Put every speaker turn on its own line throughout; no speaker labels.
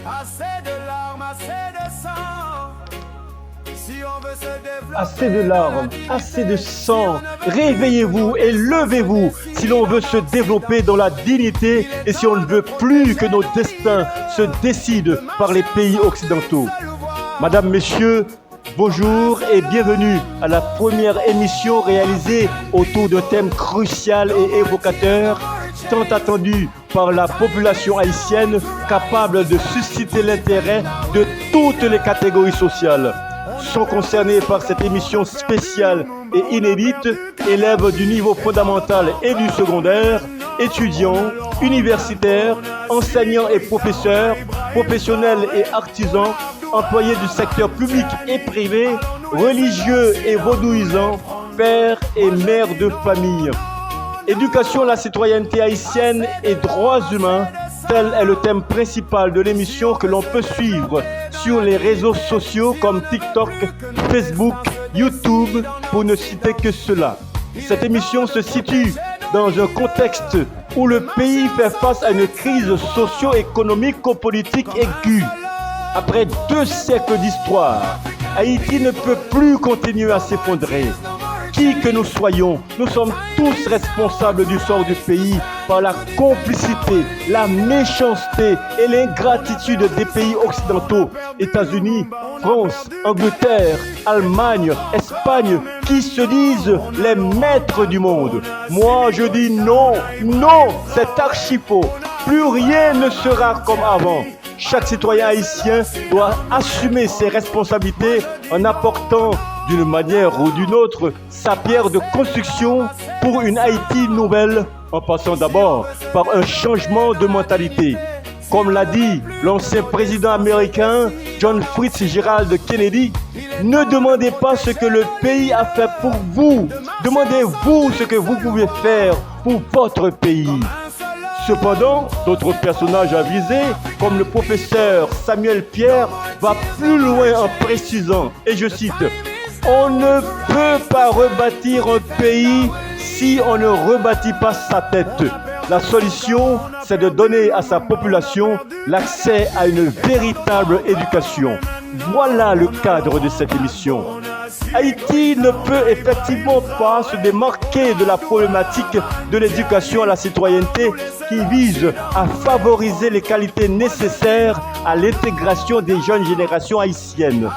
Assez de larmes, assez de sang. Réveillez-vous et levez-vous si l'on veut se développer dans la dignité et si on ne veut plus que nos destins se décident par les pays occidentaux. Madame, Messieurs, bonjour et bienvenue à la première émission réalisée autour d'un thème crucial et évocateur, tant attendu par la population haïtienne, capable de susciter l'intérêt de toutes les catégories sociales. Sont concernés par cette émission spéciale et inédite élèves du niveau fondamental et du secondaire, étudiants, universitaires, enseignants et professeurs, professionnels et artisans, employés du secteur public et privé, religieux et vaudouisants, pères et mères de famille. Éducation à la citoyenneté haïtienne et droits humains, tel est le thème principal de l'émission que l'on peut suivre sur les réseaux sociaux comme TikTok, Facebook, YouTube, pour ne citer que cela. Cette émission se situe dans un contexte où le pays fait face à une crise socio-économico-politique aiguë. Après 2 siècles d'histoire, Haïti ne peut plus continuer à s'effondrer. Qui que nous soyons, nous sommes tous responsables du sort du pays par la complicité, la méchanceté et l'ingratitude des pays occidentaux, États-Unis, France, Angleterre, Allemagne, Espagne, qui se disent les maîtres du monde. Moi, je dis non, non, c'est archi faux. Plus rien ne sera comme avant. Chaque citoyen haïtien doit assumer ses responsabilités en apportant d'une manière ou d'une autre sa pierre de construction pour une Haïti nouvelle, en passant d'abord par un changement de mentalité. Comme l'a dit l'ancien président américain John Fitzgerald Kennedy, ne demandez pas ce que le pays a fait pour vous, demandez-vous ce que vous pouvez faire pour votre pays. Cependant, d'autres personnages avisés, comme le professeur Samuel Pierre, va plus loin en précisant, et je cite, « On ne peut pas rebâtir un pays si on ne rebâtit pas sa tête. La solution, c'est de donner à sa population l'accès à une véritable éducation. » Voilà le cadre de cette émission. Haïti ne peut effectivement pas se démarquer de la problématique de l'éducation à la citoyenneté qui vise à favoriser les qualités nécessaires à l'intégration des jeunes générations haïtiennes.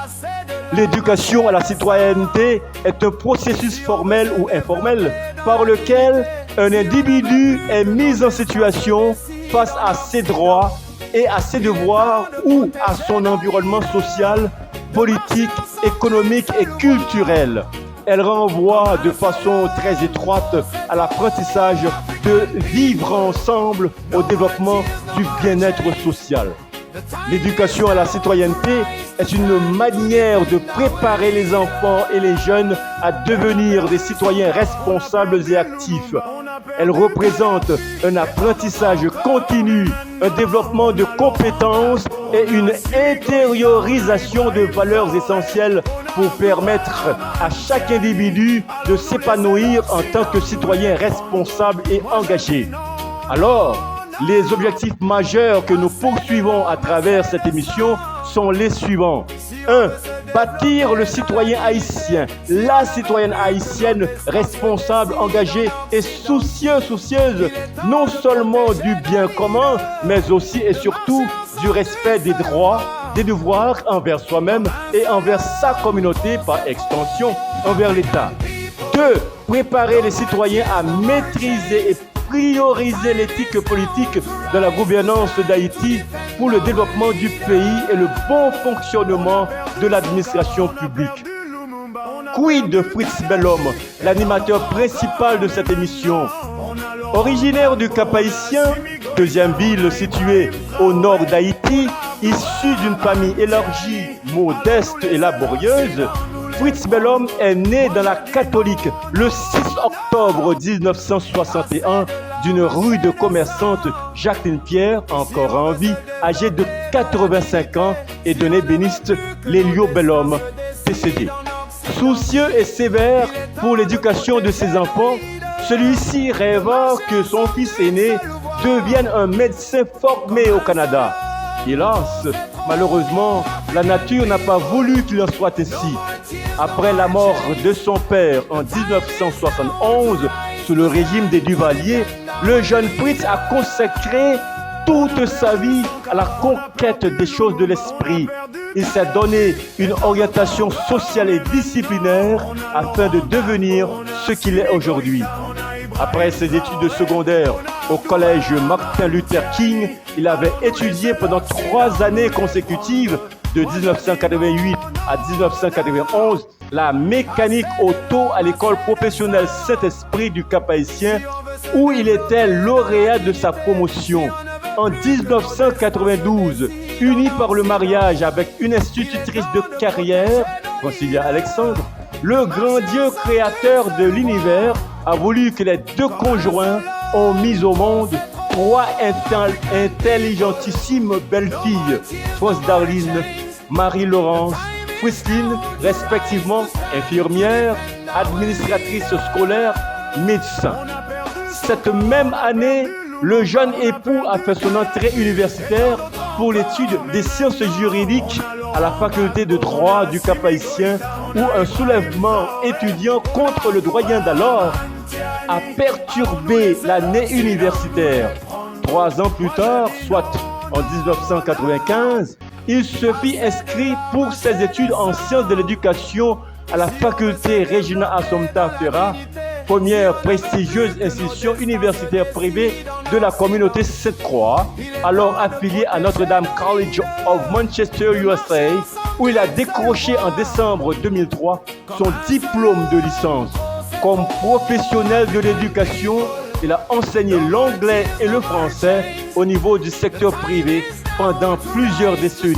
L'éducation à la citoyenneté est un processus formel ou informel par lequel un individu est mis en situation face à ses droits et à ses devoirs ou à son environnement social, politique, économique et culturel. Elle renvoie de façon très étroite à l'apprentissage de vivre ensemble au développement du bien-être social. L'éducation à la citoyenneté est une manière de préparer les enfants et les jeunes à devenir des citoyens responsables et actifs. Elle représente un apprentissage continu, un développement de compétences et une intériorisation de valeurs essentielles pour permettre à chaque individu de s'épanouir en tant que citoyen responsable et engagé. Alors, les objectifs majeurs que nous poursuivons à travers cette émission sont les suivants. 1. Bâtir le citoyen haïtien, la citoyenne haïtienne responsable, engagée et soucieuse non seulement du bien commun, mais aussi et surtout du respect des droits, des devoirs envers soi-même et envers sa communauté, par extension envers l'État. 2. Préparer les citoyens à maîtriser et prioriser l'éthique politique de la gouvernance d'Haïti pour le développement du pays et le bon fonctionnement de l'administration publique. Quid de Fritz Bellhomme, l'animateur principal de cette émission? Originaire du Cap-Haïtien, deuxième ville située au nord d'Haïti, issu d'une famille élargie, modeste et laborieuse, Fritz Bellhomme est né dans la catholique le 6 octobre 1961 d'une rude commerçante Jacqueline Pierre, encore en vie, âgée de 85 ans, et d'un ébéniste Lélio Bellhomme, décédé. Soucieux et sévère pour l'éducation de ses enfants, celui-ci rêva que son fils aîné devienne un médecin formé au Canada. Hélas, malheureusement, la nature n'a pas voulu qu'il en soit ainsi. Après la mort de son père en 1971, sous le régime des Duvalier, le jeune Fritz a consacré toute sa vie à la conquête des choses de l'esprit. Il s'est donné une orientation sociale et disciplinaire afin de devenir ce qu'il est aujourd'hui. Après ses études secondaires au collège Martin Luther King, il avait étudié pendant 3 années consécutives, de 1988 à 1991, la mécanique auto à l'école professionnelle Saint-Esprit du Cap-Haïtien, où il était lauréat de sa promotion. En 1992, uni par le mariage avec une institutrice de carrière, Concilia Alexandre, le grand Dieu créateur de l'univers a voulu que les 2 conjoints ont mis au monde 3 intelligentissimes belles filles, France Darline, Marie-Laurence, Fritzline, respectivement infirmière, administratrice scolaire, médecin. Cette même année, le jeune époux a fait son entrée universitaire pour l'étude des sciences juridiques à la faculté de droit du Cap-Haïtien, où un soulèvement étudiant contre le doyen d'alors a perturbé l'année universitaire. 3 ans plus tard, soit en 1995, il se fit inscrire pour ses études en sciences de l'éducation à la faculté Regina Assumpta Ferra, première prestigieuse institution universitaire privée de la communauté Sainte-Croix, alors affiliée à Notre-Dame College of Manchester, USA, où il a décroché en décembre 2003 son diplôme de licence. Comme professionnel de l'éducation, il a enseigné l'anglais et le français au niveau du secteur privé pendant plusieurs décennies.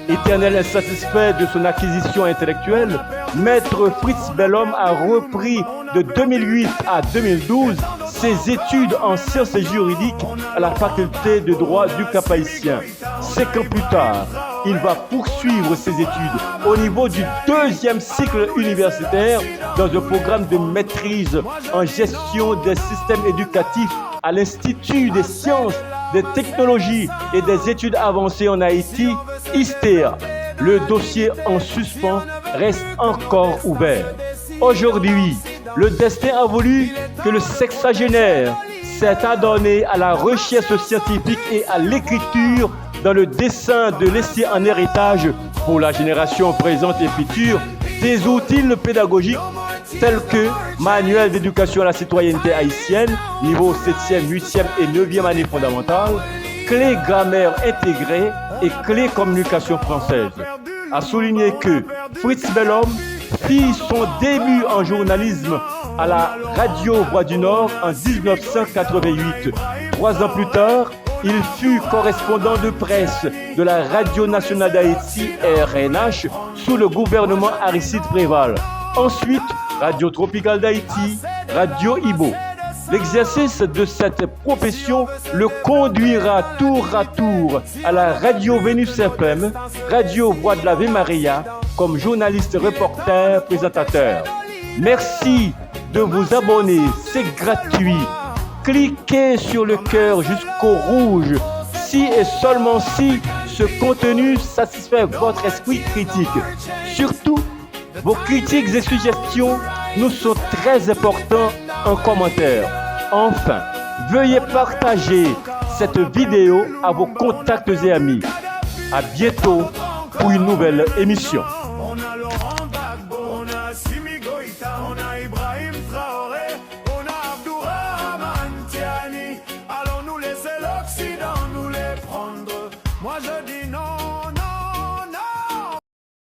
Éternel insatisfait de son acquisition intellectuelle, Maître Fritz Bellhomme a repris de 2008 à 2012 ses études en sciences juridiques à la faculté de droit du Cap-Haïtien. 5 ans plus tard, il va poursuivre ses études au niveau du 2e cycle universitaire dans un programme de maîtrise en gestion des systèmes éducatifs à l'Institut des sciences, des technologies et des études avancées en Haïti, ISTEA. Le dossier en suspens reste encore ouvert. Aujourd'hui, le destin a voulu que le sexagénaire s'est adonné à la recherche scientifique et à l'écriture dans le dessein de laisser en héritage pour la génération présente et future des outils pédagogiques tels que Manuel d'éducation à la citoyenneté haïtienne, niveau 7e, 8e et 9e année fondamentale, Clé grammaire intégrée et Clé communication française. A souligner que Fritz Bellhomme fit son début en journalisme à la Radio Voix du Nord en 1988. 3 ans plus tard, il fut correspondant de presse de la Radio Nationale d'Haïti, RNH, sous le gouvernement Aristide Préval. Ensuite, Radio Tropicale d'Haïti, Radio Ibo. L'exercice de cette profession le conduira tour à tour à la Radio Vénus FM, Radio Voix de l'Ave Maria, comme journaliste, reporter, présentateur. Merci de vous abonner, c'est gratuit. Cliquez sur le cœur jusqu'au rouge si et seulement si ce contenu satisfait votre esprit critique. Surtout, vos critiques et suggestions nous sont très importants en commentaire. Enfin, veuillez partager cette vidéo à vos contacts et amis. À bientôt pour une nouvelle émission.